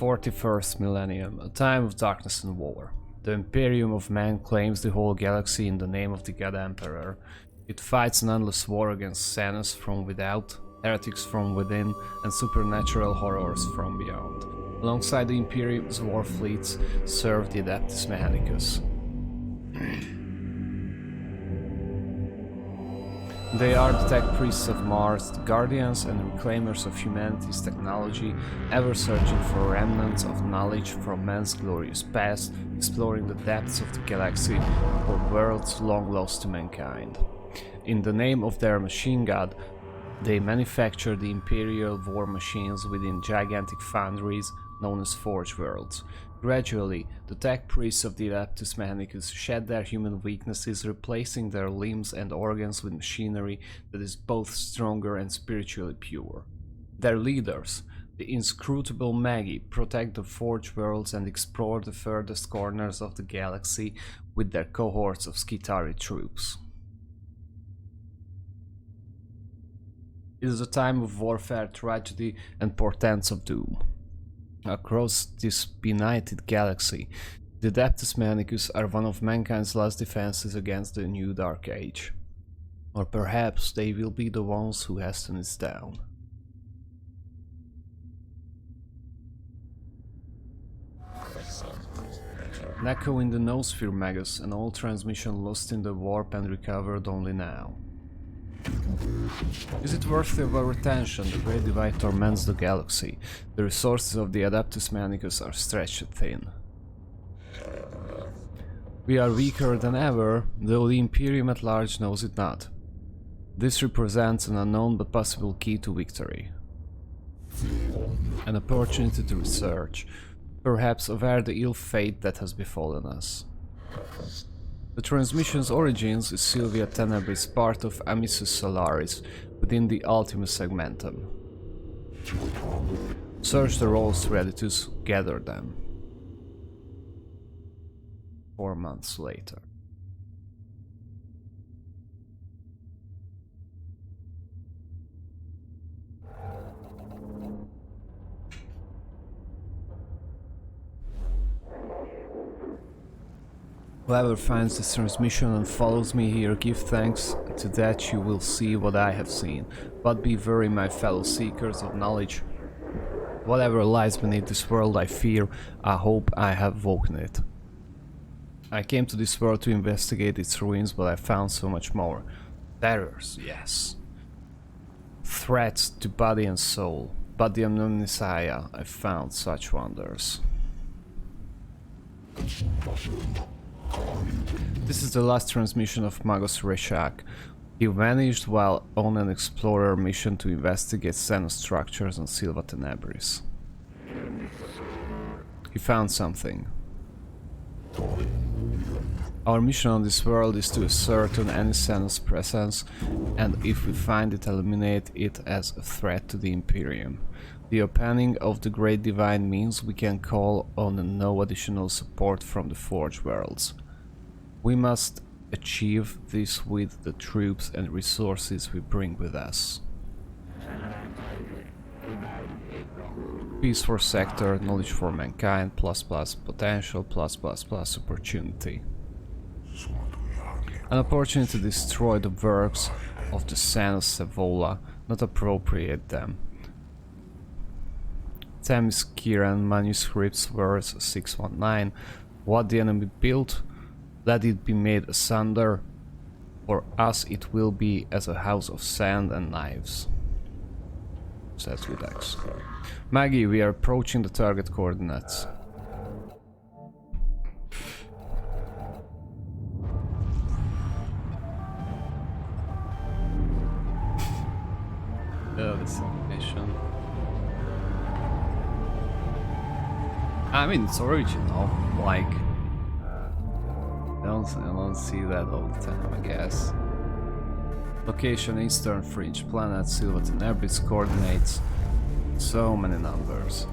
41st millennium, a time of darkness and war. The Imperium of Man claims the whole galaxy in the name of the God Emperor. It fights an endless war against Sanus from without, heretics from within, and supernatural horrors from beyond. Alongside the Imperium's war fleets serve the Adeptus Mechanicus. They are the tech priests of Mars, the guardians and reclaimers of humanity's technology, ever searching for remnants of knowledge from man's glorious past, exploring the depths of the galaxy for worlds long lost to mankind. In the name of their machine god, they manufacture the imperial war machines within gigantic foundries known as Forge Worlds. Gradually, the tech priests of the Adeptus Mechanicus shed their human weaknesses, replacing their limbs and organs with machinery that is both stronger and spiritually pure. Their leaders, the inscrutable Magi, protect the Forge Worlds and explore the furthest corners of the galaxy with their cohorts of Skitarii troops. It is a time of warfare, tragedy, and portents of doom. Across this benighted galaxy, the Adeptus Mechanicus are one of mankind's last defenses against the new Dark Age. Or perhaps they will be the ones who hasten it down. An echo in the Noosphere, Magus, an old transmission lost in the warp and recovered only now. Is it worthy of our attention? The Great Divide torments the galaxy. The resources of the Adeptus Mechanicus are stretched thin. We are weaker than ever, though the Imperium at large knows it not. This represents an unknown but possible key to victory. An opportunity to research, perhaps avert the ill fate that has befallen us. The transmission's origins is Sylvia Tenebris, part of Amissus Solaris, within the Ultima Segmentum. Search the rolls ready to gather them. 4 months later. Whoever finds this transmission and follows me here, give thanks. To that you will see what I have seen. But be wary, my fellow seekers of knowledge. Whatever lies beneath this world I fear, I hope I have woken it. I came to this world to investigate its ruins, but I found so much more. Terrors, yes. Threats to body and soul. But the unknown Messiah, I found such wonders. This is the last transmission of Magos Reshak. He vanished while on an explorer mission to investigate Xenos structures on Silva Tenebris. He found something. Our mission on this world is to ascertain any Xenos presence, and if we find it, eliminate it as a threat to the Imperium. The opening of the Great Divide means we can call on no additional support from the Forge Worlds. We must achieve this with the troops and resources we bring with us. Peace for sector, knowledge for mankind, plus potential, plus opportunity. An opportunity to destroy the works of the Xenos Sevola, not appropriate them. Themis Kiran manuscripts verse 619. What the enemy built, let it be made asunder. For us it will be as a house of sand and knives. Says with X. Maggie, we are approaching the target coordinates. This animation. I mean, it's original, like, I don't see that all the time, I guess. Location, Eastern Fringe Planet, Silva Tenebris, coordinates, so many numbers.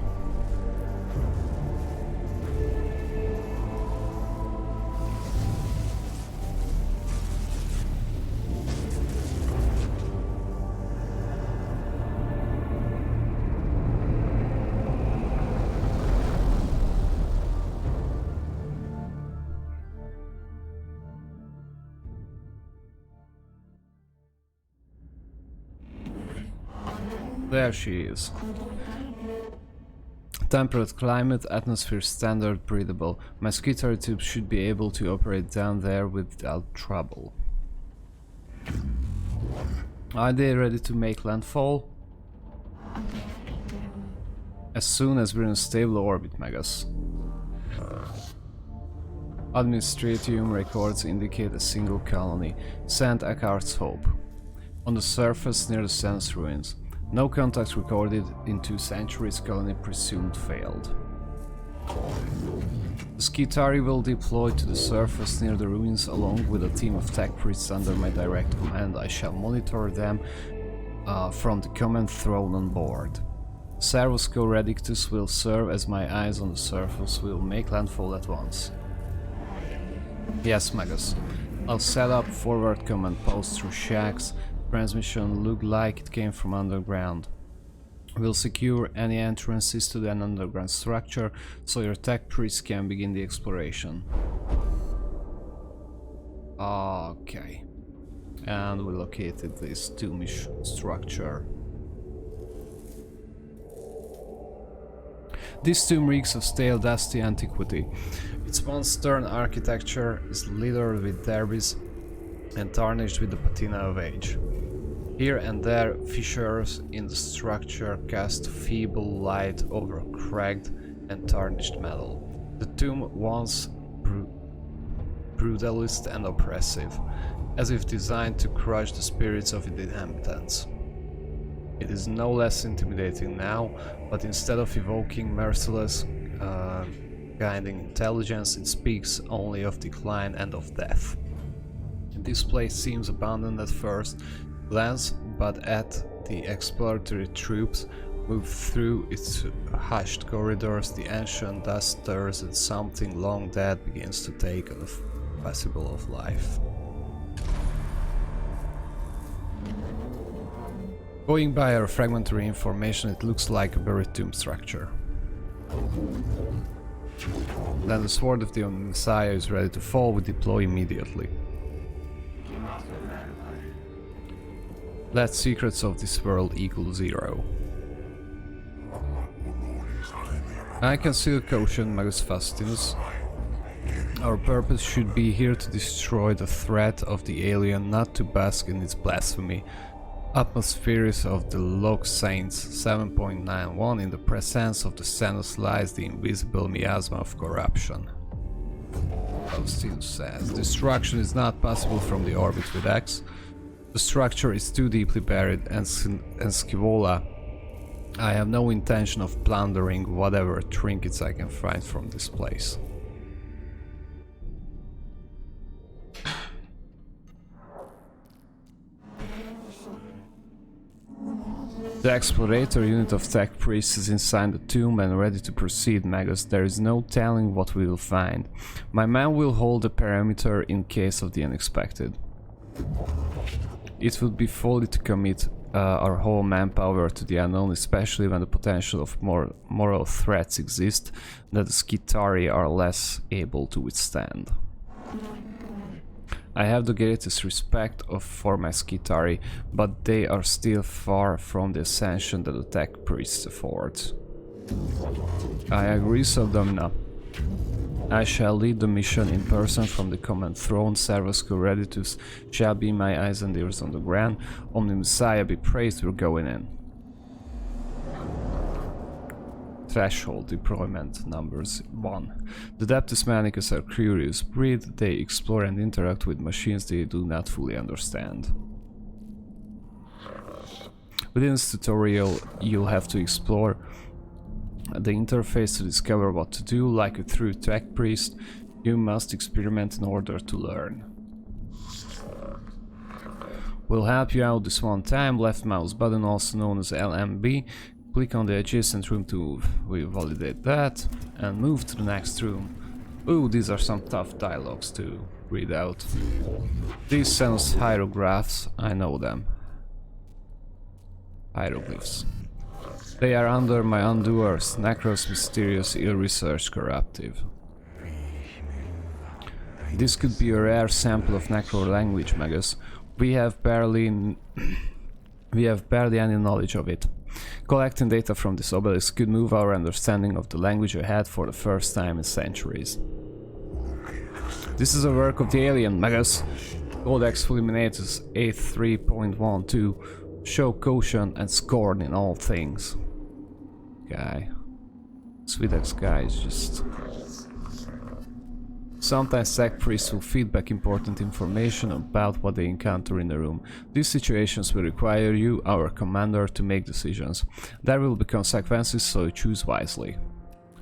There she is. Temperate climate, atmosphere standard, breathable. My ski-tour tubes should be able to operate down there without trouble. Are they ready to make landfall? As soon as we're in stable orbit, Megas. Administrative records indicate a single colony. St. Eckhart's Hope. On the surface near the Sen's ruins. No contact recorded in 2 centuries, colony presumed failed. The Skitari will deploy to the surface near the ruins along with a team of tech priests under my direct command. I shall monitor them from the command throne on board. Servosco Redictus will serve as my eyes on the surface. We will make landfall at once. Yes, Magus. I'll set up forward command post through shacks. Transmission looked like it came from underground. We'll secure any entrances to an underground structure so your tech priests can begin the exploration. Okay. And we located this doomish structure. This tomb reeks of stale, dusty antiquity. Its once-stern architecture is littered with derbies and tarnished with the patina of age. Here and there, fissures in the structure cast feeble light over cracked and tarnished metal. The tomb once brutalist and oppressive, as if designed to crush the spirits of its inhabitants. It is no less intimidating now, but instead of evoking merciless, guiding intelligence, it speaks only of decline and of death. This place seems abandoned at first glance, but as the exploratory troops move through its hushed corridors, the ancient dust stirs and something long dead begins to take on the possible of life. Going by our fragmentary information, it looks like a buried tomb structure. Then the sword of the Messiah is ready to fall. We deploy immediately. Let secrets of this world equal 0. I consider caution, Magus Faustinus. Our purpose should be here to destroy the threat of the alien, not to bask in its blasphemy. Atmospheres of the Log Saints 7.91. In the presence of the Xenos lies the invisible miasma of corruption. Faustinus says, destruction is not possible from the orbit with X. The structure is too deeply buried, and Scivola, I have no intention of plundering whatever trinkets I can find from this place. The explorator unit of tech priests is inside the tomb and ready to proceed, Magus. There is no telling what we will find. My man will hold the perimeter in case of the unexpected. It would be folly to commit our whole manpower to the unknown, especially when the potential of more moral threats exist that the Skitari are less able to withstand. I have the greatest respect for my Skitari, but they are still far from the ascension that the tech priests afford. I agree, Soddomina. I shall lead the mission in person from the command throne. Servosco Redictus shall be my eyes and ears on the ground. Only Messiah be praised, we're going in. Threshold deployment numbers 1. The Adeptus Mechanicus are curious breed. They explore and interact with machines they do not fully understand. Within this tutorial, you'll have to explore the interface to discover what to do. Like a true tech priest, you must experiment in order to learn. We'll help you out this one time. Left mouse button, also known as LMB. Click on the adjacent room to validate that and move to the next room. Ooh, these are some tough dialogues to read out. These Xenos hieroglyphs, I know them. Hieroglyphs. They are under my undoers, Necros mysterious, ill-researched corruptive. This could be a rare sample of Necro language, Magus. We have barely any knowledge of it. Collecting data from this obelisk could move our understanding of the language ahead for the first time in centuries. This is a work of the alien Mechanicus. Codex Fulminatus A3.12. Show caution and scorn in all things. Guy. Swedex guy is just... Sometimes sect priests will feed back important information about what they encounter in the room. These situations will require you, our commander, to make decisions. There will be consequences, so choose wisely.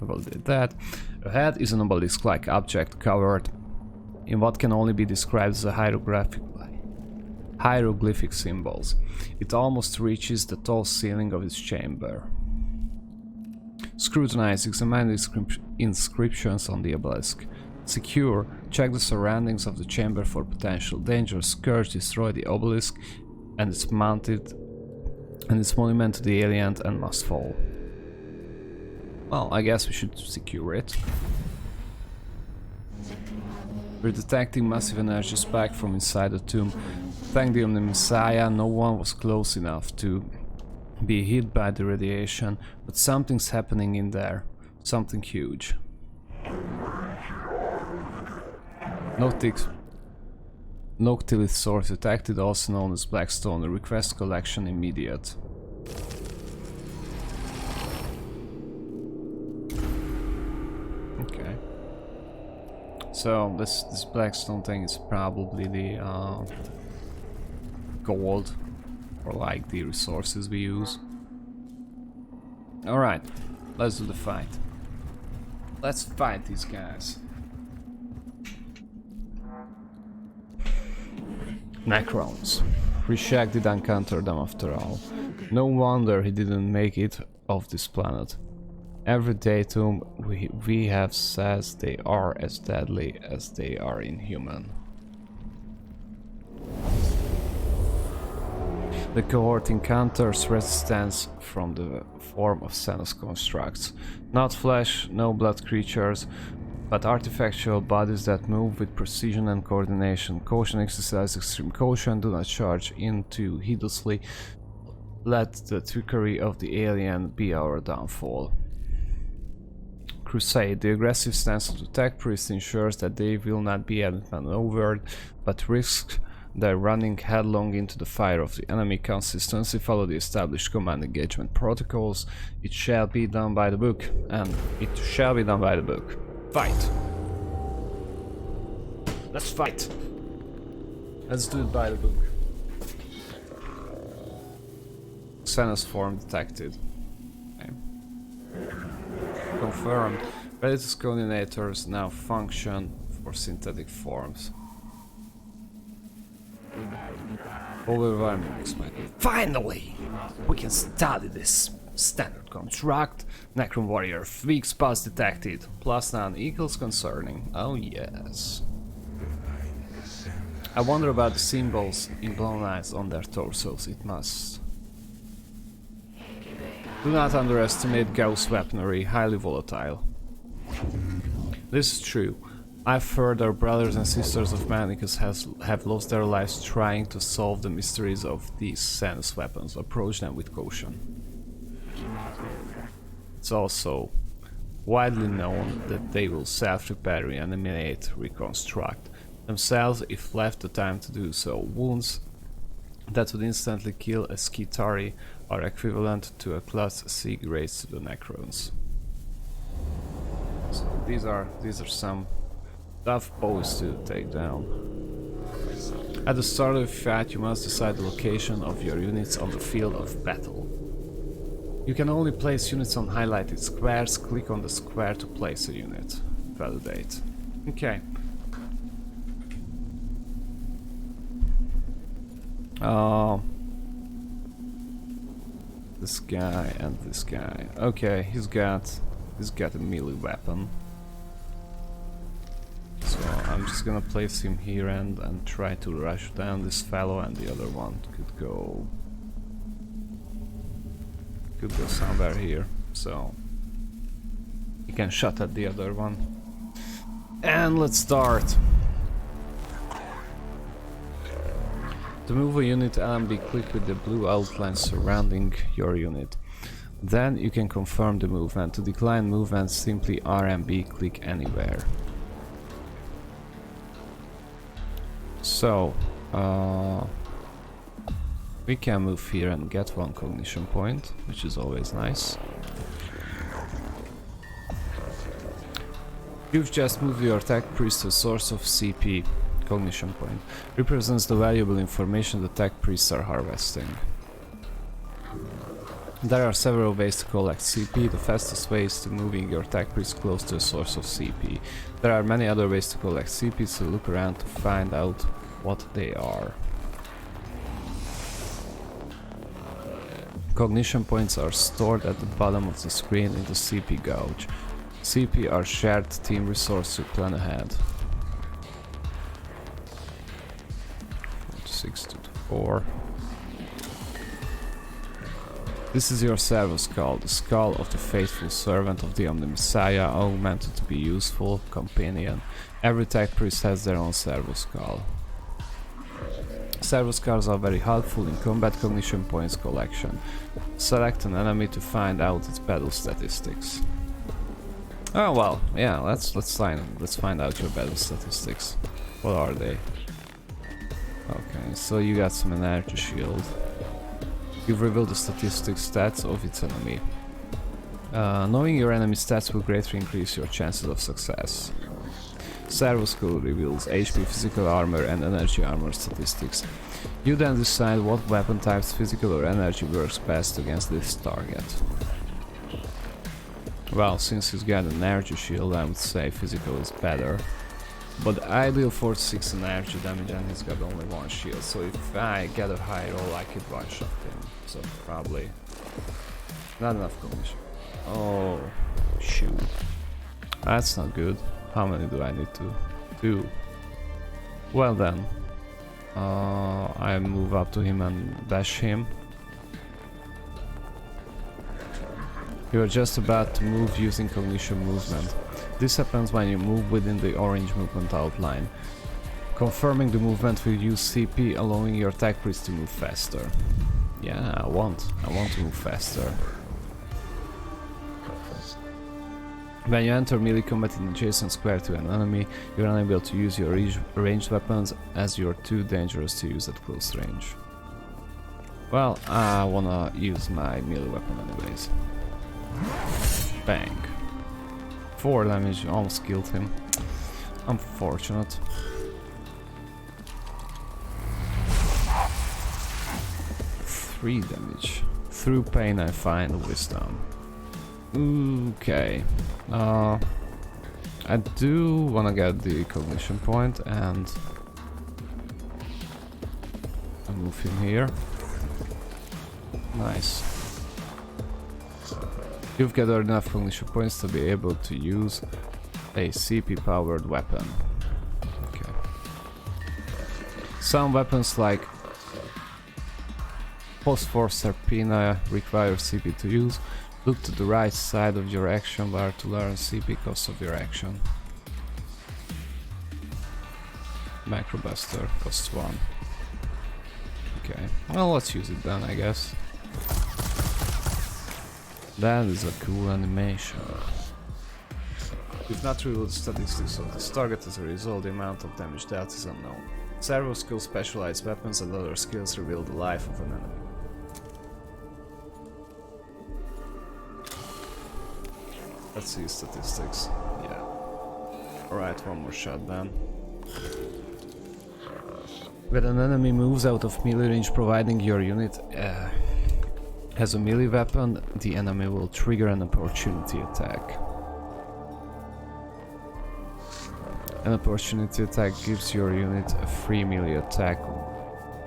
I will do that. Ahead is an obelisk-like object covered in what can only be described as a hieroglyphic symbols. It almost reaches the tall ceiling of its chamber. Scrutinize, examine the inscriptions on the obelisk. Secure, check the surroundings of the chamber for potential danger. Scourge, destroy the obelisk and its monument to the alien and must fall. Well, I guess we should secure it. We're detecting massive energy spike from inside the tomb. Thank the Messiah, no one was close enough to be hit by the radiation, but something's happening in there. Something huge. Noctilith source detected, also known as Blackstone. Request collection immediate. Okay. So this Blackstone thing is probably the gold, or like the resources we use. Alright, let's do the fight. Let's fight these guys. Necrons. Rishak did encounter them after all. No wonder he didn't make it off this planet. Every datum we have says they are as deadly as they are inhuman. The cohort encounters resistance from the form of Xenos constructs. Not flesh, no blood creatures, but artifactual bodies that move with precision and coordination. Caution, exercise extreme caution, do not charge in too heedlessly. Let the trickery of the alien be our downfall. Crusade. The aggressive stance of the tech priest ensures that they will not be outmaneuvered, but risks their running headlong into the fire of the enemy. Consistency. Follow the established command engagement protocols. It shall be done by the book, and it shall be done by the book. Fight! Let's fight! Let's do it by the book. Xenos form detected. Okay. Confirmed. Predator's coordinators now function for synthetic forms. Overwhelming excitement. Finally! We can study this. Standard construct. Necron warrior weak spots detected. +9 equals concerning. Oh yes. I wonder about the symbols in blown eyes on their torsos. It must. Do not underestimate Gauss weaponry, highly volatile. This is true. I've heard our brothers and sisters of Mechanicus have lost their lives trying to solve the mysteries of these Xenos weapons. Approach them with caution. It's also widely known that they will self-repair, reanimate, reconstruct themselves if left the time to do so. Wounds that would instantly kill a Skitari are equivalent to a Class C raise to the Necrons. So these are some tough boys to take down. At the start of the fight, you must decide the location of your units on the field of battle. You can only place units on highlighted squares. Click on the square to place a unit. Validate. Okay. This guy and this guy. Okay, he's got a melee weapon. So I'm just gonna place him here and try to rush down this fellow, and the other one could go somewhere here. So you can shot at the other one. And let's start. To move a unit LMB, click with the blue outline surrounding your unit. Then you can confirm the movement. To decline movement, simply RMB click anywhere. So, we can move here and get one cognition point, which is always nice. You've just moved your tech priest to a source of CP. Cognition point represents the valuable information the tech priests are harvesting. There are several ways to collect CP. The fastest way is to moving your tech priest close to a source of CP. There are many other ways to collect CP, so look around to find out what they are. Cognition points are stored at the bottom of the screen in the CP gauge. CP are shared team resource to plan ahead. 6 to 4. This is your servo skull, the skull of the faithful servant of the Omni Messiah, augmented to be useful companion. Every tech priest has their own servo skull. Servo skulls are very helpful in combat cognition points collection. Select an enemy to find out its battle statistics. Oh well, yeah, let's find out your battle statistics. What are they? Okay, so you got some energy shield. You've revealed the statistics stats of its enemy. Knowing your enemy's stats will greatly increase your chances of success. Servo Skull reveals HP, physical armor and energy armor statistics. You then decide what weapon types, physical or energy, works best against this target. Well, since he's got an energy shield, I would say physical is better. But I deal 46 energy damage and he's got only one shield, so if I get a high roll I could one-shot him. So probably not enough cognition. Oh, shoot. That's not good. How many do I need to do? Well then, I move up to him and bash him. You're just about to move using cognition movement. This happens when you move within the orange movement outline. Confirming the movement will use CP, allowing your tech priest to move faster. Yeah, I want to move faster. When you enter melee combat in adjacent square to an enemy, you're unable to use your ranged weapons as you're too dangerous to use at close range. Well, I wanna use my melee weapon anyways. Bang. 4 damage, almost killed him. Unfortunate. Three damage. Through pain I find wisdom. Okay. I do wanna get the cognition point and I move him here. Nice. You've gathered enough cognition points to be able to use a CP powered weapon. Okay. Some weapons like Phosphor Serpina require CP to use. Look to the right side of your action bar to learn CP cost of your action. Macrobuster costs 1. Okay, well let's use it then I guess. That is a cool animation. We've not revealed the statistics of this target, as a result the amount of damage dealt is unknown. Several skills, specialized weapons and other skills reveal the life of an enemy. Let's see statistics. Yeah. Alright, one more shot then. When an enemy moves out of melee range, providing your unit has a melee weapon, the enemy will trigger an opportunity attack. An opportunity attack gives your unit a free melee attack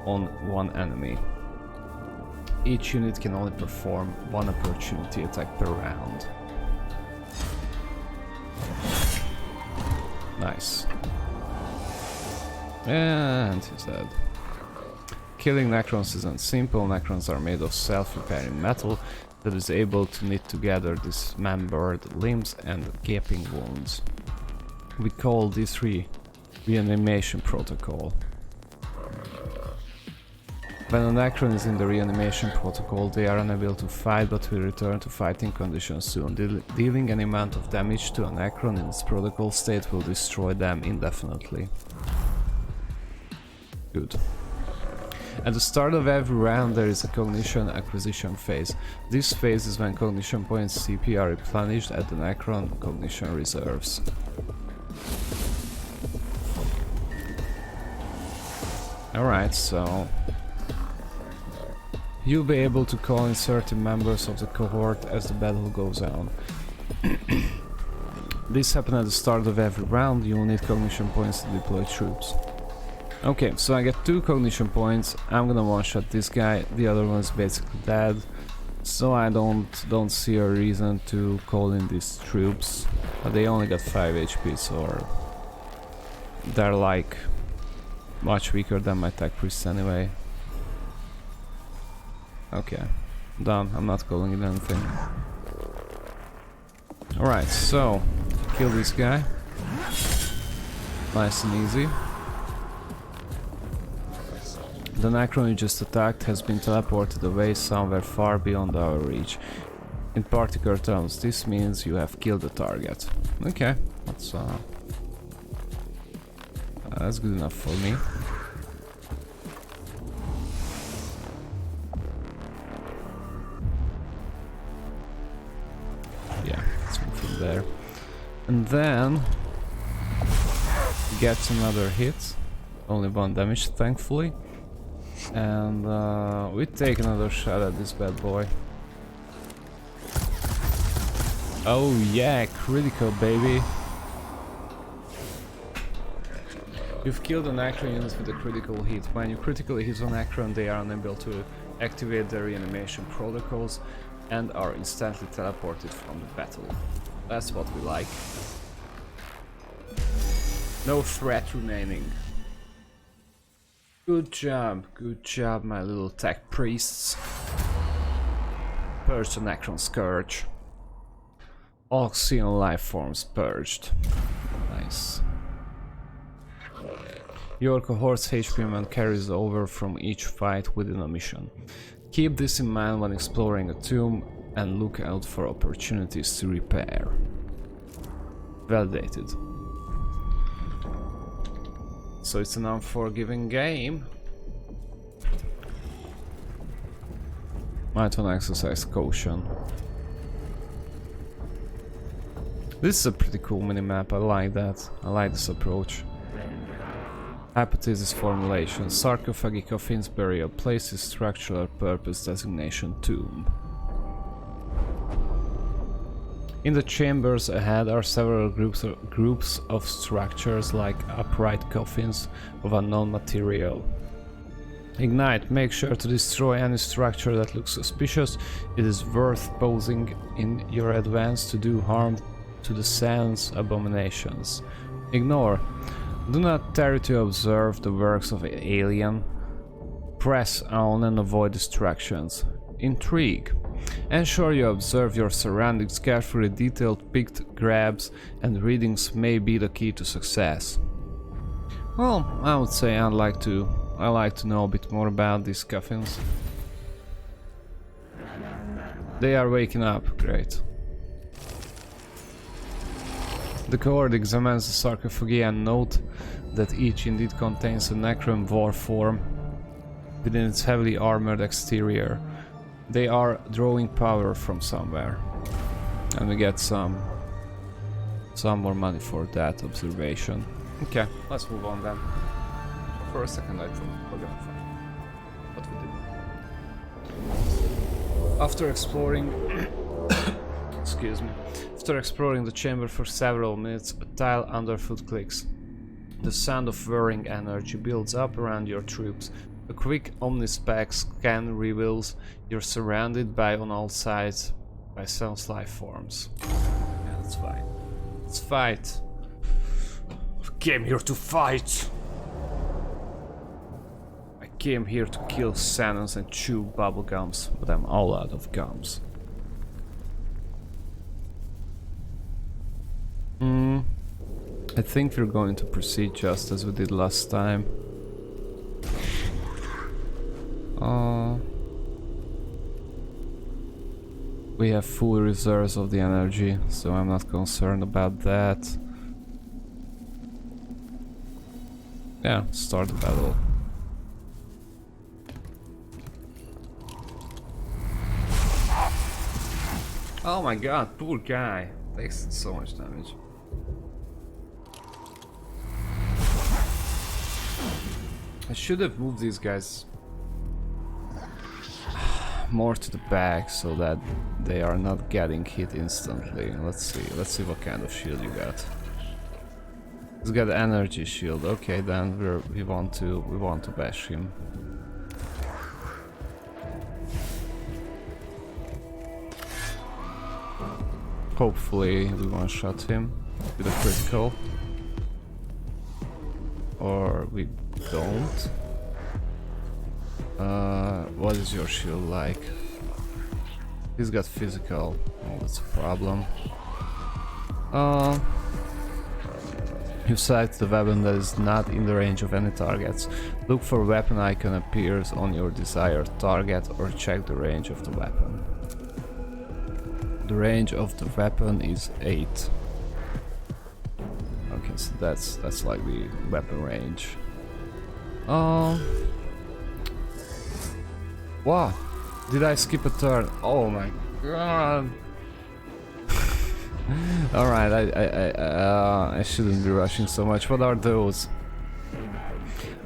on one enemy. Each unit can only perform one opportunity attack per round. Nice. And he's dead. Killing Necrons isn't simple. Necrons are made of self-repairing metal that is able to knit together dismembered limbs and gaping wounds. We call this reanimation protocol. When an Necron is in the reanimation protocol, they are unable to fight but will return to fighting condition soon. Dealing any amount of damage to a Necron in its protocol state will destroy them indefinitely. Good. At the start of every round there is a cognition acquisition phase. This phase is when cognition points CP are replenished at the Necron cognition reserves. Alright, so you'll be able to call in certain members of the cohort as the battle goes on. This happens at the start of every round. You'll need cognition points to deploy troops. Okay, so I get 2 cognition points. I'm gonna one-shot this guy. The other one's basically dead, so I don't see a reason to call in these troops. But they only got 5 HP, so they're like much weaker than my tech priests anyway. Okay, done. I'm not calling it anything. Alright, so kill this guy. Nice and easy. The Necron you just attacked has been teleported away somewhere far beyond our reach. In particular terms, this means you have killed the target. Okay, that's good enough for me. Yeah, let's move from there. And then gets another hit. Only 1 damage, thankfully. And we take another shot at this bad boy. Oh yeah, critical baby. You've killed a Necron unit with a critical hit. When you critically hit a Necron, they are unable to activate their reanimation protocols and are instantly teleported from the battle. That's what we like. No threat remaining. Good job, my little tech priests. Purge the Necron Scourge. All Xenon life forms purged. Nice. Your cohort's HP amount carries over from each fight within a mission. Keep this in mind when exploring a tomb and look out for opportunities to repair. Validated. So it's an unforgiving game. Might wanna exercise caution. This is a pretty cool minimap, I like that. I like this approach. Hypothesis formulation. Sarcophagi coffins burial places structural purpose designation tomb. In the chambers ahead are several groups of structures like upright coffins of unknown material. Ignite. Make sure to destroy any structure that looks suspicious. It is worth pausing in your advance to do harm to the sans abominations. Ignore. Do not tarry to observe the works of an alien. Press on and avoid distractions. Intrigue. Ensure you observe your surroundings carefully. Detailed picked grabs and readings may be the key to success. Well, I would say I like to know a bit more about these coffins. They are waking up, great. The cohort examines the sarcophagi and note that each indeed contains a Necron war form within its heavily armored exterior. They are drawing power from somewhere, and we get some more money for that observation. Okay, let's move on then. For a second I thought we're gonna find what we did. After exploring excuse me. After exploring the chamber for several minutes, a tile underfoot clicks. The sound of whirring energy builds up around your troops. A quick omnispec scan reveals you're surrounded on all sides by sans life forms. Yeah, that's fine. Let's fight. I came here to fight. I came here to kill Xenons and chew bubblegums, but I'm all out of gums. I think we're going to proceed just as we did last time. We have full reserves of the energy, so I'm not concerned about that. Yeah, start the battle. Oh my god, poor guy. Takes so much damage. I should have moved these guys more to the back so that they are not getting hit instantly. Let's see what kind of shield you got. He's got energy shield. Okay, then we want to bash him. Hopefully we one-shot him with a critical. Or we don't. What is your shield like? He's got physical. Oh, that's a problem. You select the weapon that is not in the range of any targets. Look for weapon icon appears on your desired target or check the range of the weapon. The range of the weapon is 8. Okay, so that's like the weapon range. Wow, did I skip a turn? Oh my god. Alright, I shouldn't be rushing so much. What are those?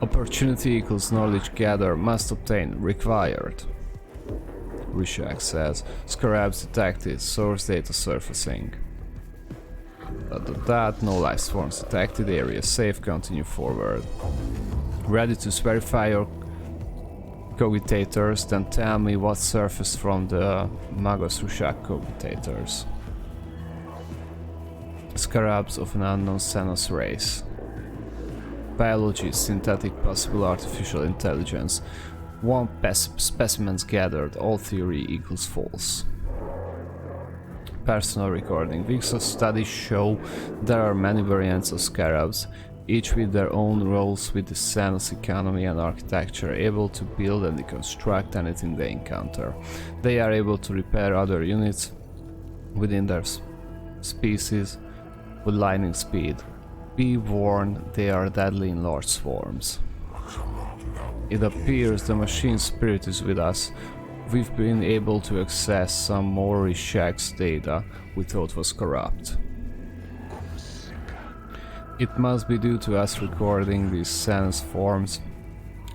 Opportunity equals knowledge gather, must obtain, required. Rishak says, scarabs detected, source data surfacing. No life forms detected, area safe, continue forward. Ready to verify your cogitators, then tell me what surfaced from the Magos Rishak cogitators. Scarabs of an unknown Xenos race. Biology, synthetic, possible artificial intelligence. 1 specimens gathered, all theory equals false. Personal recording. Weeks of studies show there are many variants of scarabs, each with their own roles with the Xenos economy and architecture, able to build and deconstruct anything they encounter. They are able to repair other units within their species with lightning speed. Be warned, they are deadly in large swarms. It appears the machine spirit is with us. We've been able to access some more Rishak's data we thought was corrupt. It must be due to us recording these Xenos forms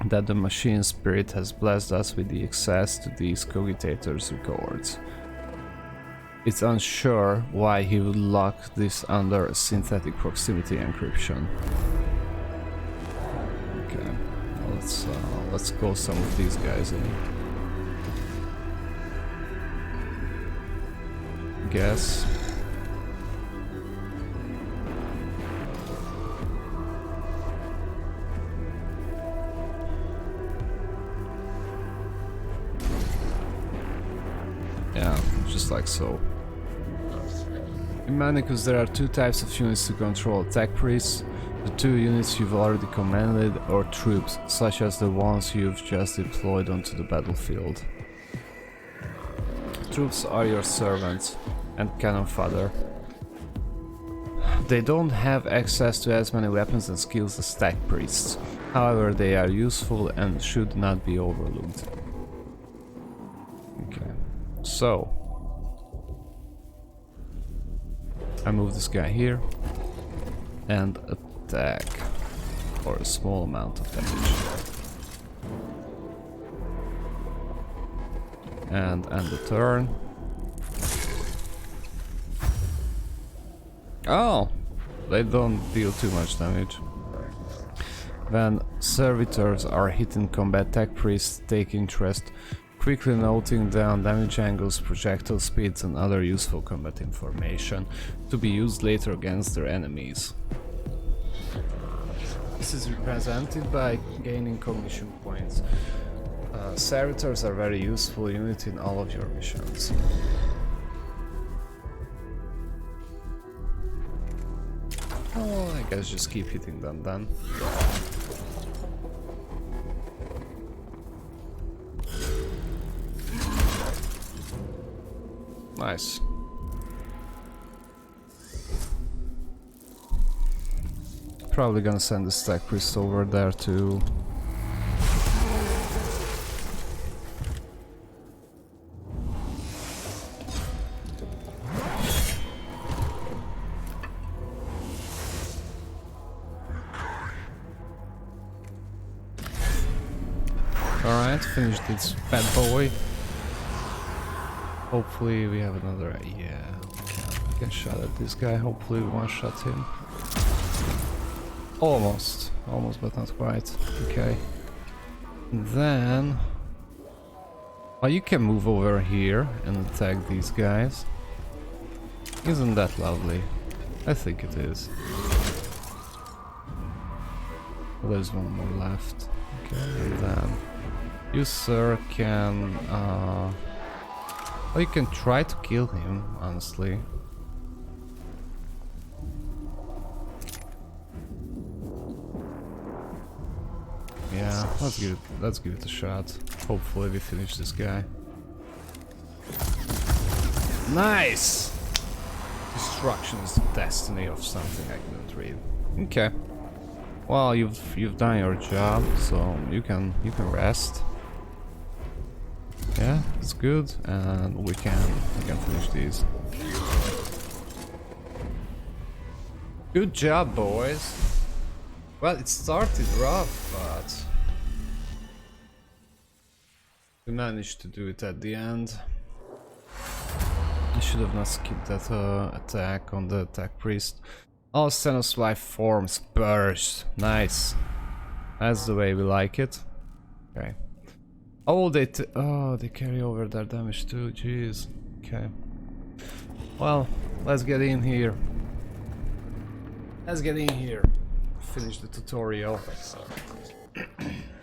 that the machine spirit has blessed us with the access to these cogitators' records. It's unsure why he would lock this under a synthetic proximity encryption. Okay, let's call some of these guys in. Guess. Yeah, just like so. In Mechanicus there are 2 types of units to control: tech priests, the 2 units you've already commanded, or troops, such as the ones you've just deployed onto the battlefield. Troops are your servants and cannon fodder. They don't have access to as many weapons and skills as tech priests. However, they are useful and should not be overlooked. Okay, so I move this guy here and attack for a small amount of damage. And end the turn. Oh! They don't deal too much damage. When servitors are hit in combat, tech priests take interest, quickly noting down damage angles, projectile speeds and other useful combat information to be used later against their enemies. This is represented by gaining cognition points. Servitors are very useful unit in all of your missions. Oh, I guess just keep hitting them then. Nice. Probably gonna send the stack priest over there too. Alright, finish this bad boy. Hopefully we have another... yeah, we can shot at this guy. Hopefully we one-shot him. Almost, but not quite. Okay. And then... well, you can move over here and attack these guys. Isn't that lovely? I think it is. There's one more left. Okay, and then... you, sir, can... well, you can try to kill him, honestly. Yeah, let's give it a shot. Hopefully we finish this guy. Nice! Destruction is the destiny of something I couldn't read. Okay. Well, you've done your job, so you can rest. Yeah, it's good, and we can finish these. Good job, boys. Well, it started rough, but we managed to do it at the end. I should have not skipped that attack on the attack priest. All Xenos life forms burst. Nice. That's the way we like it. Okay. Oh, they carry over their damage too. Jeez. Okay. Well, let's get in here. Finish the tutorial.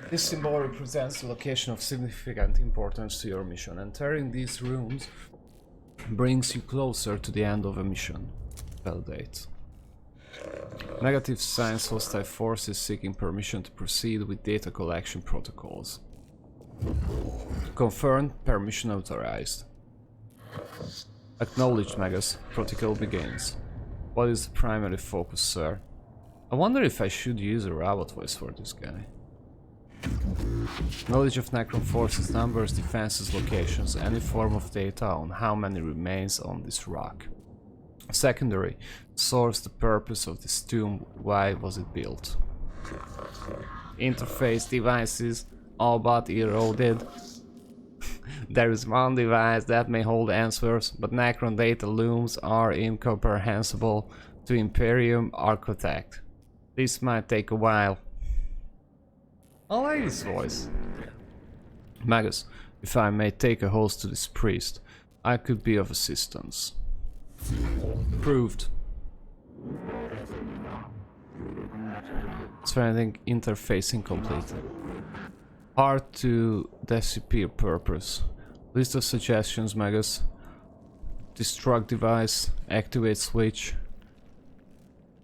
This symbol represents the location of significant importance to your mission. Entering these rooms brings you closer to the end of a mission. Validate. Negative signs: hostile forces seeking permission to proceed with data collection protocols. Confirmed, permission authorized. Acknowledged, Magus. Protocol begins. What is the primary focus, sir? I wonder if I should use a robot voice for this guy. Knowledge of Necron forces, numbers, defenses, locations, any form of data on how many remains on this rock. Secondary, source, the purpose of this tomb, why was it built. Interface, devices, all but eroded. There is one device that may hold answers, but Necron data looms are incomprehensible to Imperium architect. This might take a while. I like his voice. Magus, if I may take a host to this priest, I could be of assistance. Proved. Threading interface incomplete. Hard to disappear purpose. List of suggestions, Magus. Destruct device, activate switch.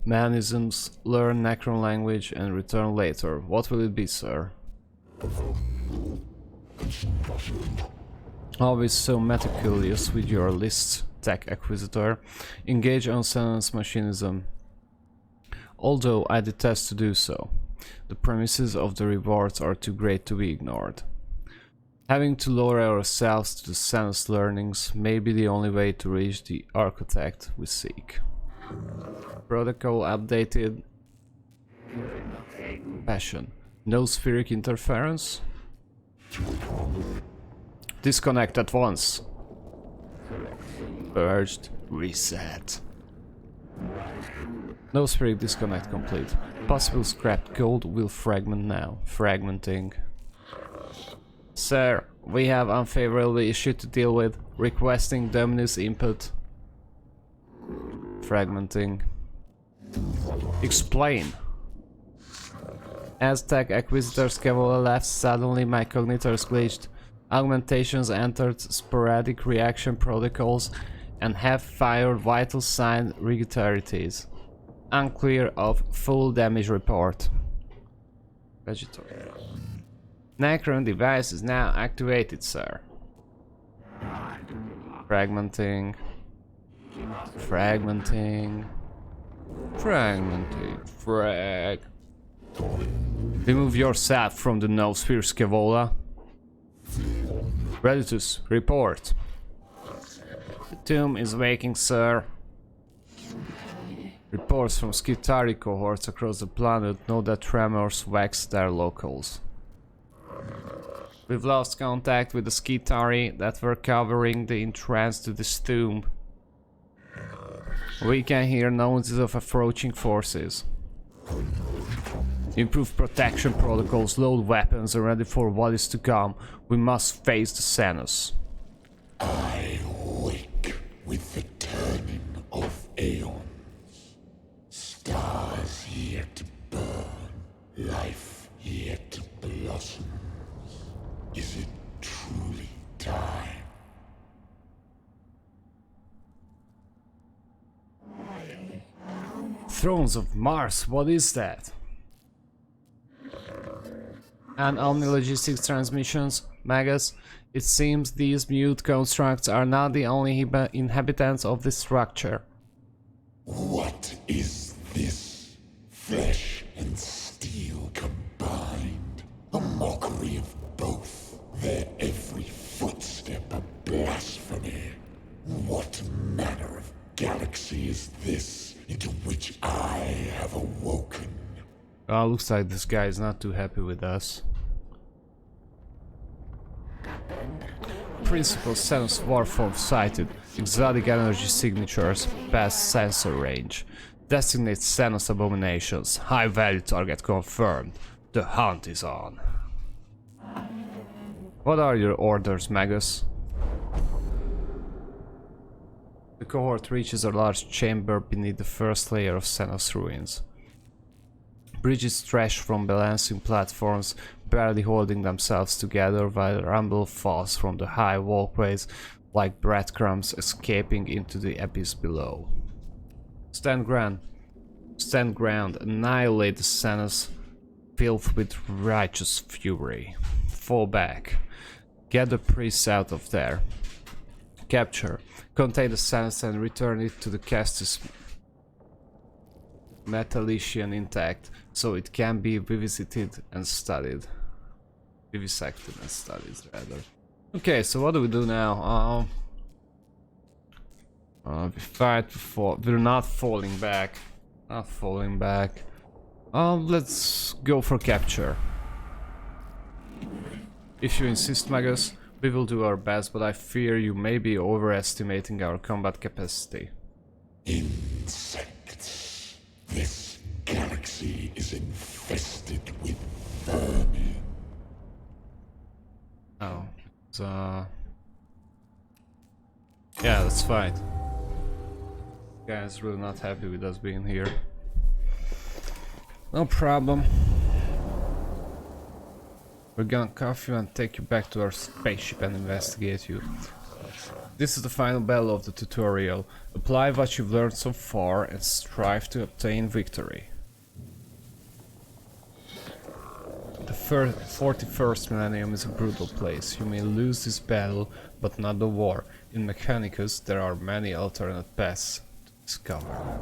Mechanisms, learn Necron language and return later. What will it be, sir? Always so meticulous with your lists, Tech Acquisitor. Engage on Xenon's machinism. Although I detest to do so. The premises of the rewards are too great to be ignored. Having to lower ourselves to the Xenos learnings may be the only way to reach the architect we seek. Protocol updated. Passion. No spheric interference. Disconnect at once. Purged. Reset. No spheric disconnect complete. Possible scrapped code will fragment now. Fragmenting. Sir, we have unfavorable issue to deal with. Requesting Dominus input. Fragmenting. Explain. As Tech Acquisitor Scavola left, suddenly my cognitors glitched. Augmentations entered sporadic reaction protocols and have fired vital sign regularities. Unclear of full damage report. Vegetarian. Necron device is now activated, sir. Fragmenting. Fragmenting. Fragmenting. Frag. Remove yourself from the Nosphere, Scaevola. Reditus, report. The tomb is waking, sir. Reports from Skitari cohorts across the planet know that tremors wax their locals. We've lost contact with the Skitari that were covering the entrance to this tomb. We can hear noises of approaching forces. Improve protection protocols, load weapons, and ready for what is to come. We must face the Xenos. I wake with the turning of aeons. Stars yet to burn, life yet to blossom. Is it truly time? Thrones of Mars, what is that? And Omni Logistics transmissions, Magus. It seems these mute constructs are not the only inhabitants of this structure. What is this? Flesh and steel combined. A mockery of both. Their every footstep a blasphemy. What manner of galaxy is this into which I have awoken? Looks like this guy is not too happy with us. Principal Xenos Warform sighted. Exotic energy signatures past sensor range. Designate Xenos abominations. High value target confirmed. The hunt is on. What are your orders, Magus? The cohort reaches a large chamber beneath the first layer of Xenos ruins. Bridges stretch from balancing platforms, barely holding themselves together, while rumble falls from the high walkways like breadcrumbs escaping into the abyss below. Stand ground, annihilate the Xenos, filled with righteous fury. Fall back, get the priests out of there. Capture, contain the Xenos and return it to the Castus Metallician intact, so it can be vivisected and studied. Vivisected and studied, rather. Okay, so what do we do now? We fight before. We're not falling back. Not falling back. Let's go for capture. If you insist, Magus, we will do our best, but I fear you may be overestimating our combat capacity. Insects. This galaxy is infested with vermin. Oh, yeah, let's fight. Guy's really not happy with us being here. No problem. We're gonna cuff you and take you back to our spaceship and investigate you. This is the final battle of the tutorial. Apply what you've learned so far and strive to obtain victory. The 41st millennium is a brutal place. You may lose this battle, but not the war. In Mechanicus, there are many alternate paths to discover.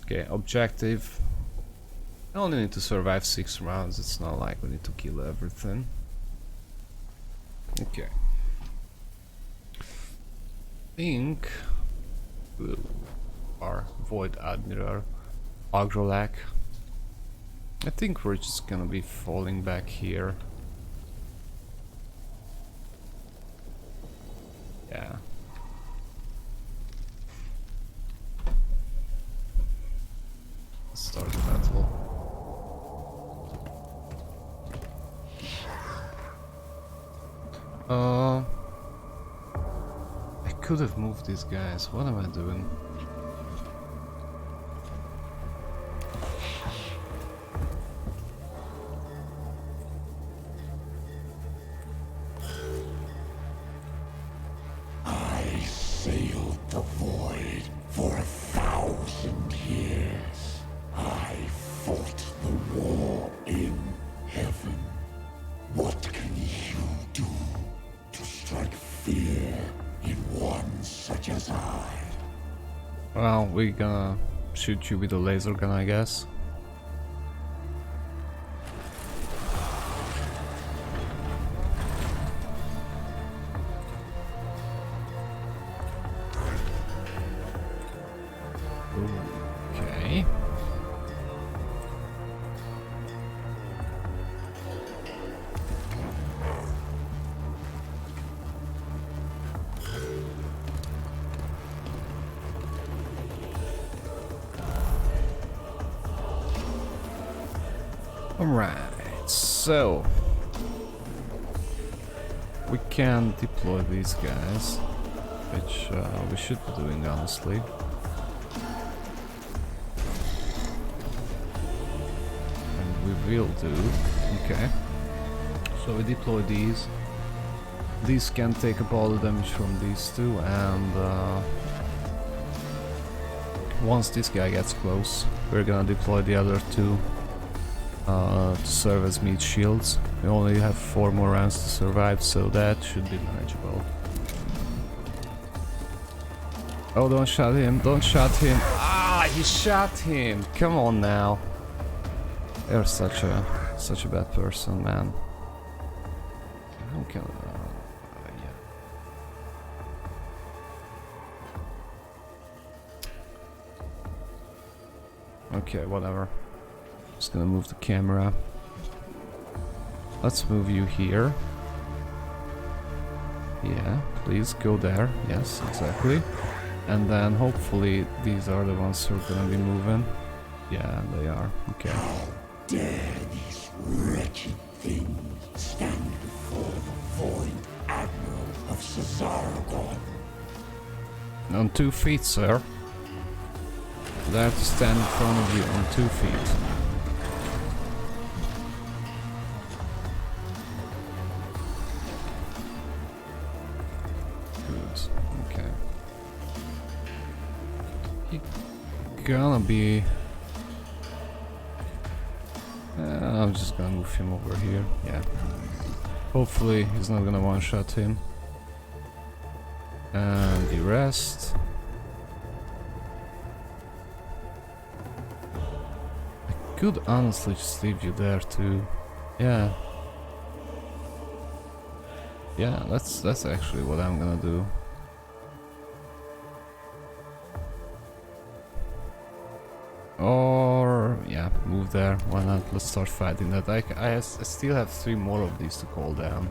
Okay, objective. I only need to survive 6 rounds, it's not like we need to kill everything. Okay. Think our Void Admiral Agrolak. I think we're just gonna be falling back here. Yeah. Let's start the battle. I could have moved these guys. What am I doing? I sailed the void for 1,000 years. I fought the war in heaven. What can you do to strike fear in we gonna shoot you with a laser gun, I guess. Okay. Alright, so we can deploy these guys, which we should be doing, honestly. And we will do. Okay. So we deploy these. These can take up all the damage from these two, and once this guy gets close, we're gonna deploy the other two to serve as meat shields. We only have 4 more rounds to survive, so that should be manageable. Oh, don't shot him, don't shot him. Ah, he shot him. Come on now. You're such a bad person, man. How can yeah. Okay, whatever. Just gonna move the camera. Let's move you here. Yeah, please go there. Yes, exactly. And then hopefully these are the ones who are gonna be moving. Yeah, they are. Okay. How dare these wretched things stand before the void admiral of Cesaragon? On 2 feet, sir. They have to stand in front of you on 2 feet. Okay. He gonna be... I'm just gonna move him over here. Yeah. Hopefully he's not gonna one-shot him. And the rest... I could honestly just leave you there too. Yeah. Yeah, that's actually what I'm gonna do. Or yeah, move there. Why not? Let's start fighting that. I still have 3 more of these to call down.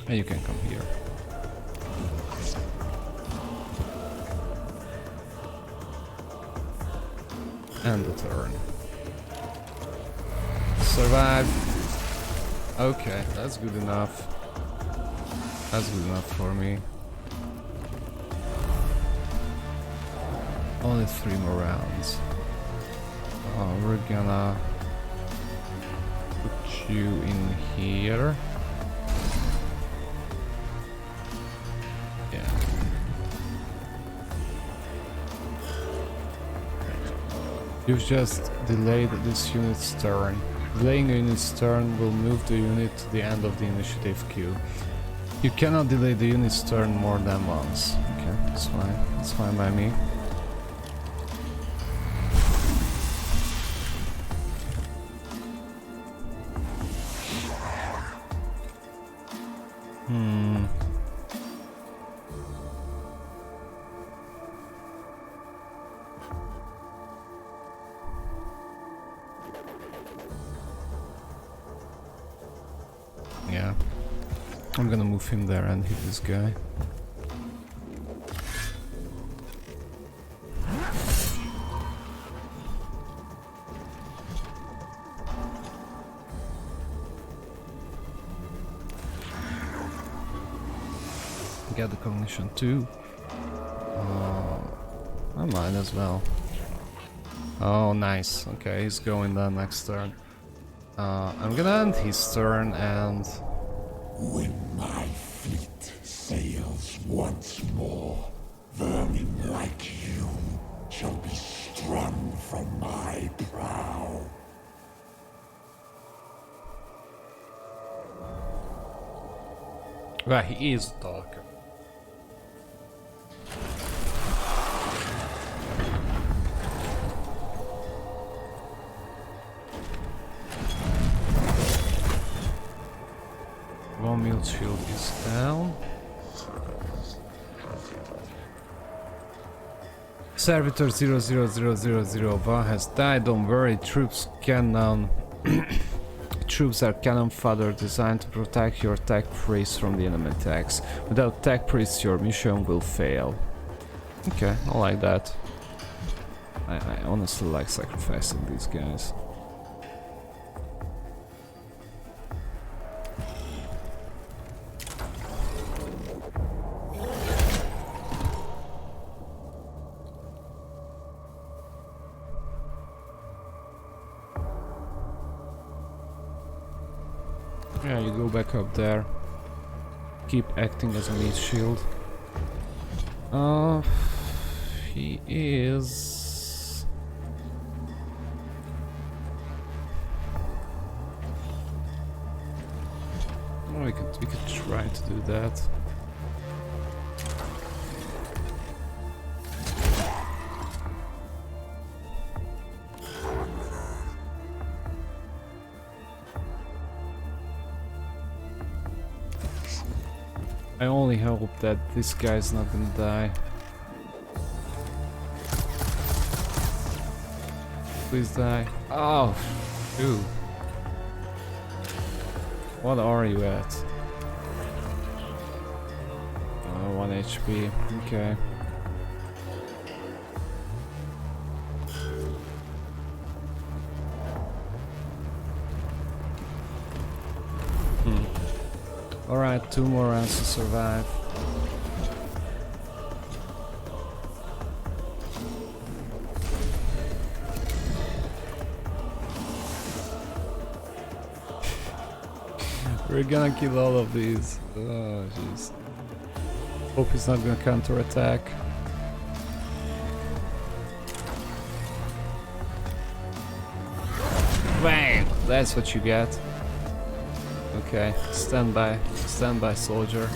And you can come here. And the turn. Survive. Okay, that's good enough. That's good enough for me. Only 3 more rounds. We're gonna put you in here. Yeah. You've just delayed this unit's turn. Delaying a unit's turn will move the unit to the end of the initiative queue. You cannot delay the unit's turn more than once. Okay, that's fine. That's fine by me. Yeah. I'm gonna move him there and hit this guy. Get the cognition too. I might as well. Oh, nice. Okay, he's going the next turn. I'm gonna end his turn and... When my fleet sails once more, vermin like you shall be strung from my prow. Well, he is a talker. Servitor 00001 has died. Don't worry, troops cannon. Troops are cannon fodder designed to protect your tech priest from the enemy attacks. Without tech priests, your mission will fail. Okay, I like that. I honestly like sacrificing these guys. Yeah, you go back up there. Keep acting as a meat shield. He is... Oh, we could try to do that. I only hope that this guy's not gonna die. Please die. Oh, shoot. What are you at? 1 HP. Okay. Alright, 2 more rounds to survive. We're gonna kill all of these. Oh, jeez. Hope he's not gonna counterattack. Bang! That's what you get. Okay, stand by, soldier.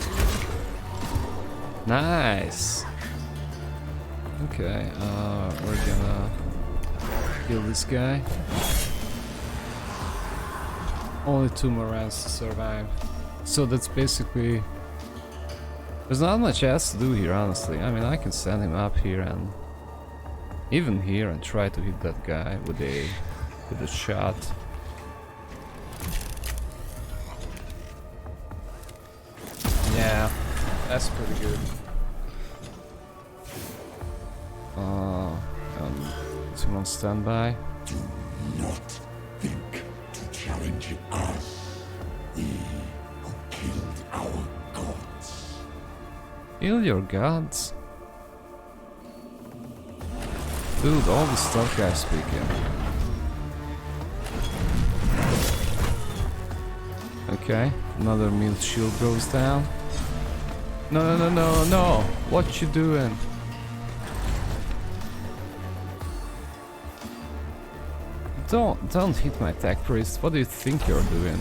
Nice. Okay, we're gonna kill this guy. Only 2 more rounds to survive. So that's basically... There's not much else to do here, honestly. I mean, I can send him up here and... even here and try to hit that guy with a shot. Yeah, that's pretty good. Is he on standby? Do not think to challenge us. We who killed our gods. Kill your gods? Dude, all the stuff guys speaking. Okay, another meal shield goes down. No. What you doing? Don't hit my tech priest. What do you think you're doing?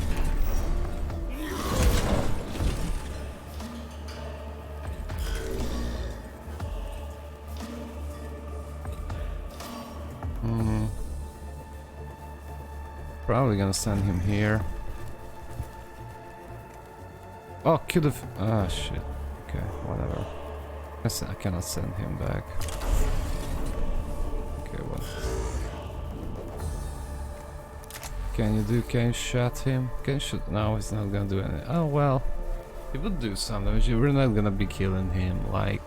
Probably gonna send him here. Oh, could have. Ah, shit. Okay, whatever. I cannot send him back. Okay, what? Can you shot him? Can you shoot? No, he's not gonna do anything. Oh well. He would do some damage. We're not gonna be killing him, like...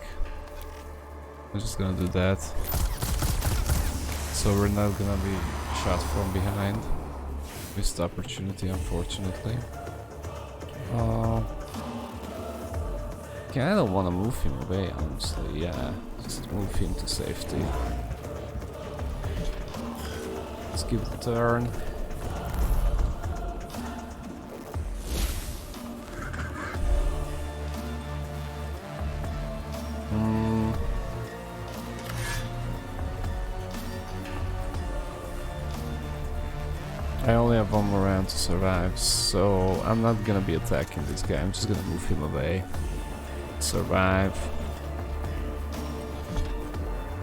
We're just gonna do that. So we're not gonna be shot from behind. Missed opportunity, unfortunately. Okay, I don't want to move him away, honestly. Yeah, just move him to safety. Let's give it a turn. I only have 1 more round to survive, so I'm not gonna be attacking this guy. I'm just gonna move him away. Survive.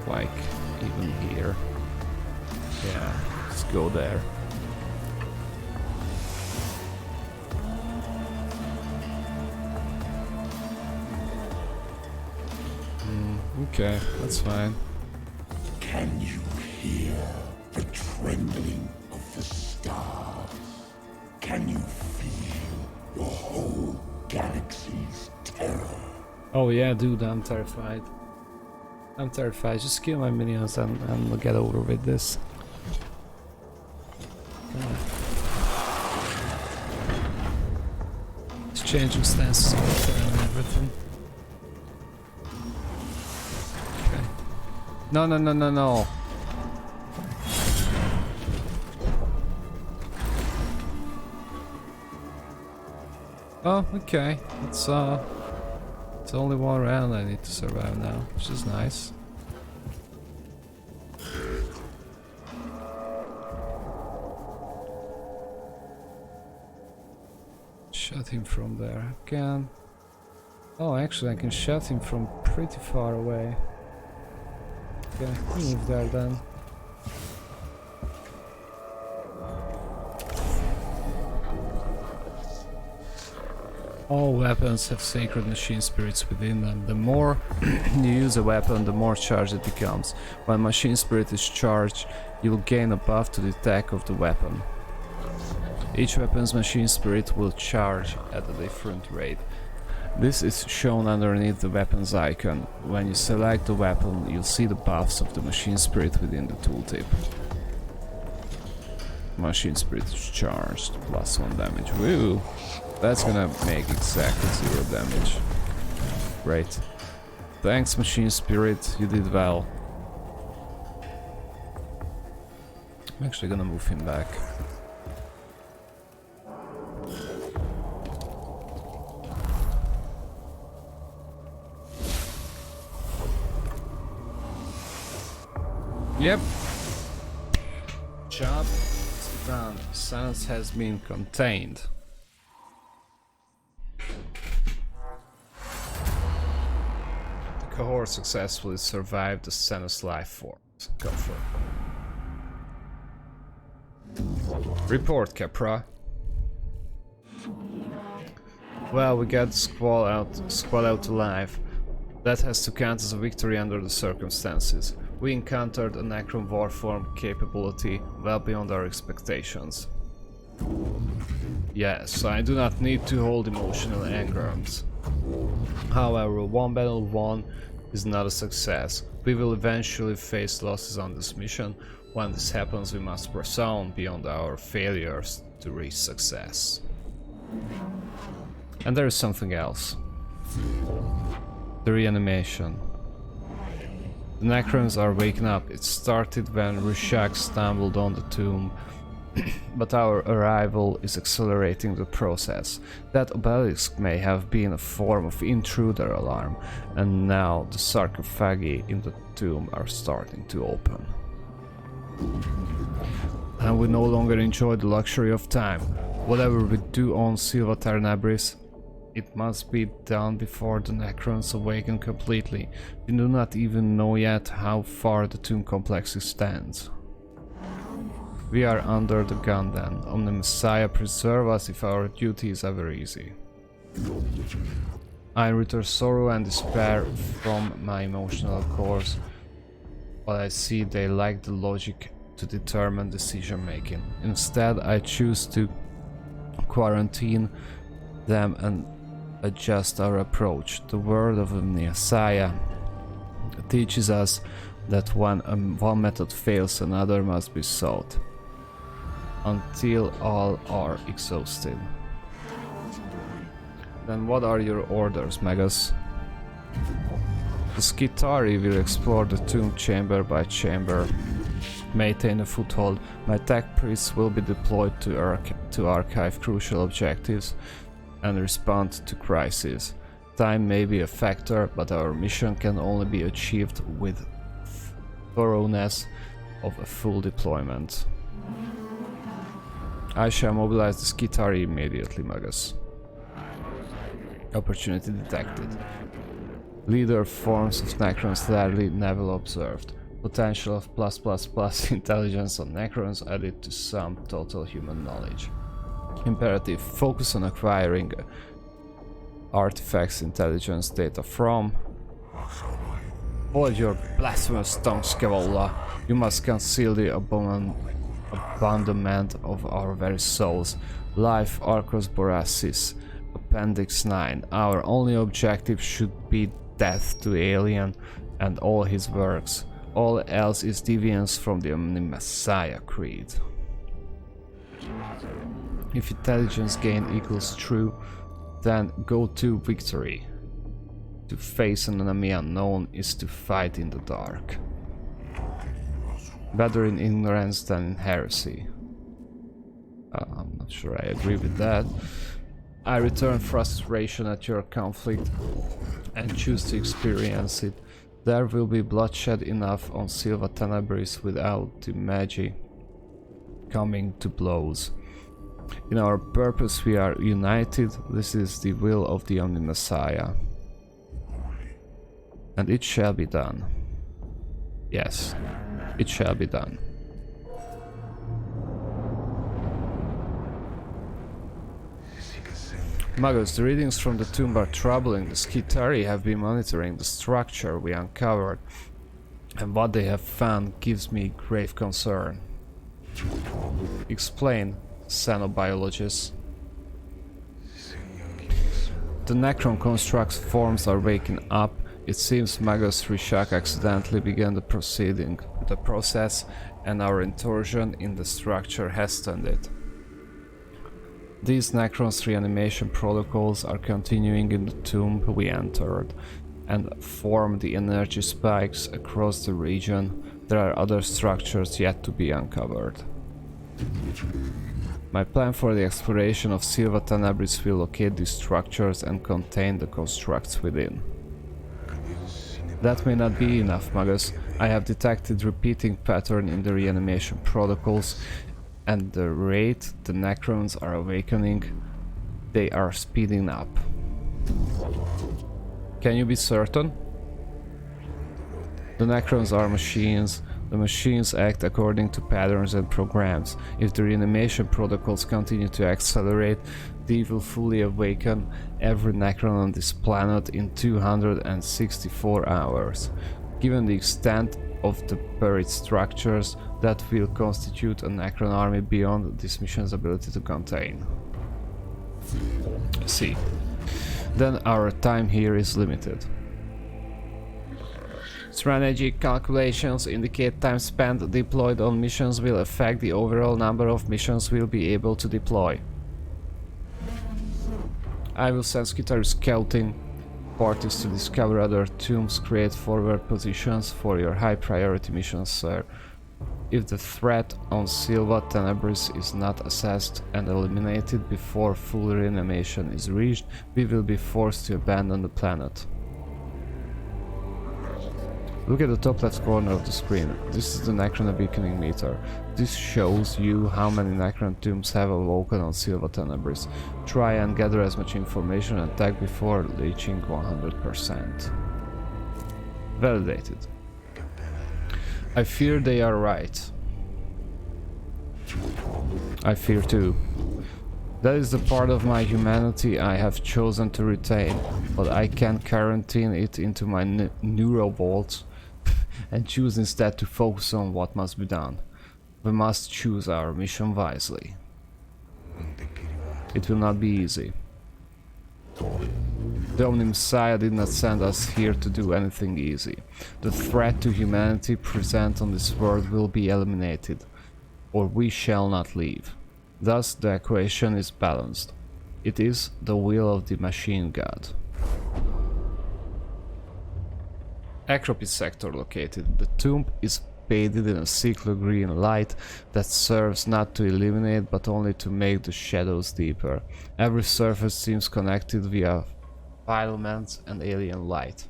Like, even here. Yeah, let's go there. Okay, that's fine. Can you hear the trembling of the stars? Can you feel the whole galaxy's terror? Oh yeah, dude, I'm terrified. I'm terrified. Just kill my minions and we'll get over with this. It's changing stances all the time and everything. Okay. No, no, no, no, no. Oh, okay. It's only one round I need to survive now, which is nice. Shot him from there. I can. Oh, actually, I can shot him from pretty far away. Okay, move there then. All weapons have sacred machine spirits within them. The more you use a weapon, the more charged it becomes. When machine spirit is charged, you will gain a buff to the attack of the weapon. Each weapon's machine spirit will charge at a different rate. This is shown underneath the weapon's icon. When you select the weapon, you'll see the buffs of the machine spirit within the tooltip. Machine spirit is charged, +1 damage. Woo! That's gonna make exactly 0 damage. Great. Thanks, machine spirit, you did well. I'm actually gonna move him back. Yep. Job done. Silence has been contained. The cohort successfully survived the Xenos life forms. Go for it. Report, Capra. Well, we got Squall out alive. That has to count as a victory under the circumstances. We encountered a Necron warform capability well beyond our expectations. Yes, I do not need to hold emotional engrams. However, one battle won is not a success. We will eventually face losses on this mission. When this happens, we must press on beyond our failures to reach success. And there is something else. The reanimation. The Necrons are waking up. It started when Rushak stumbled on the tomb, but our arrival is accelerating the process. That obelisk may have been a form of intruder alarm, and now the sarcophagi in the tomb are starting to open. And we no longer enjoy the luxury of time. Whatever we do on Silva Tarnabris, it must be done before the Necrons awaken completely. We do not even know yet how far the tomb complex extends. We are under the gun then. Omni Messiah, preserve us if our duty is ever easy. I return sorrow and despair from my emotional course, but I see they lack the logic to determine decision making. Instead, I choose to quarantine them and adjust our approach. The word of the Messiah teaches us that when one method fails, another must be sought, until all are exhausted. Then what are your orders, Magus? The Skitari will explore the tomb chamber by chamber, maintain a foothold. My tech priests will be deployed to archive crucial objectives and respond to crises. Time may be a factor, but our mission can only be achieved with thoroughness of a full deployment. I shall mobilize the Skitari immediately, Magus. Opportunity detected. Leader forms of Necrons clearly never observed. Potential of +++ intelligence on Necrons added to some total human knowledge. Imperative, focus on acquiring artifacts intelligence data from Hold your blasphemous tongue, Scaevola. You must conceal the abandonment of our very souls. Life Arcos Boracis, Appendix 9. Our only objective should be death to Alien and all his works. All else is deviance from the Omni-Messiah creed. If intelligence gain equals true, then go to victory. To face an enemy unknown is to fight in the dark. Better in ignorance than in heresy. I'm not sure I agree with that. I return frustration at your conflict and choose to experience it. There will be bloodshed enough on Silva Tenebris without the Magi coming to blows. In our purpose we are united. This is the will of the Omni-Messiah. And it shall be done. Yes, it shall be done. Magus, the readings from the tomb are troubling. The Skitari have been monitoring the structure we uncovered, and what they have found gives me grave concern. Explain, xenobiologist. The Necron constructs forms are waking up. It seems Magus Rishak accidentally began the process, and our intrusion in the structure hastened it. These Necron's reanimation protocols are continuing in the tomb we entered, and form the energy spikes across the region. There are other structures yet to be uncovered. My plan for the exploration of Silva Tenebris will locate these structures and contain the constructs within. That may not be enough, Magus. I have detected repeating pattern in the reanimation protocols, and the rate the Necrons are awakening, they are speeding up. Can you be certain? The Necrons are machines. The machines act according to patterns and programs. If the reanimation protocols continue to accelerate, they will fully awaken every Necron on this planet in 264 hours. Given the extent of the buried structures, that will constitute a Necron army beyond this mission's ability to contain. See. Then our time here is limited. Strategy calculations indicate time spent deployed on missions will affect the overall number of missions we'll be able to deploy. I will send Skitari scouting parties to discover other tombs, create forward positions for your high priority missions, sir. If the threat on Silva Tenebris is not assessed and eliminated before full reanimation is reached, we will be forced to abandon the planet. Look at the top left corner of the screen. This is the Necron awakening meter. This shows you how many Necron tombs have awoken on Silva Tenebris. Try and gather as much information and tag before reaching 100%. Validated. I fear they are right. I fear too. That is the part of my humanity I have chosen to retain, but I can quarantine it into my neural vault and choose instead to focus on what must be done. We must choose our mission wisely. It will not be easy. The Omni-Messiah did not send us here to do anything easy. The threat to humanity present on this world will be eliminated, or we shall not leave. Thus the equation is balanced. It is the will of the machine god. Acropis sector located. The tomb is bathed in a sickly green light that serves not to illuminate but only to make the shadows deeper. Every surface seems connected via filaments and alien light.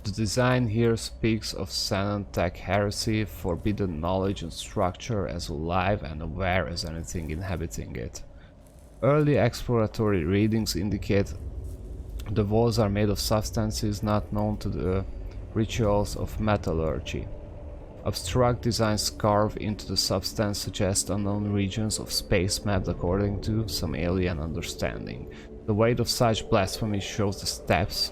The design here speaks of Xenon-tech heresy, forbidden knowledge and structure as alive and aware as anything inhabiting it. Early exploratory readings indicate the walls are made of substances not known to the rituals of metallurgy. Abstract designs carved into the substance suggest unknown regions of space mapped according to some alien understanding. The weight of such blasphemy shows the steps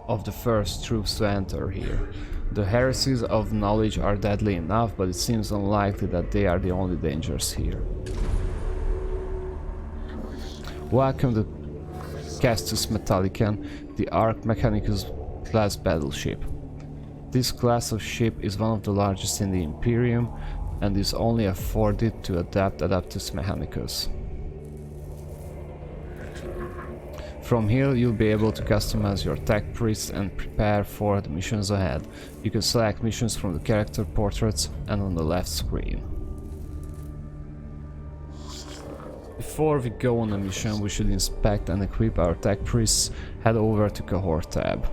of the first troops to enter here. The heresies of knowledge are deadly enough, but it seems unlikely that they are the only dangers here. Welcome to Castus Metallicam, the Arc Mechanicus class battleship. This class of ship is one of the largest in the Imperium and is only afforded to Adeptus Mechanicus. From here you'll be able to customize your tech priests and prepare for the missions ahead. You can select missions from the character portraits and on the left screen. Before we go on a mission, we should inspect and equip our tech priests. Head over to Cohort tab.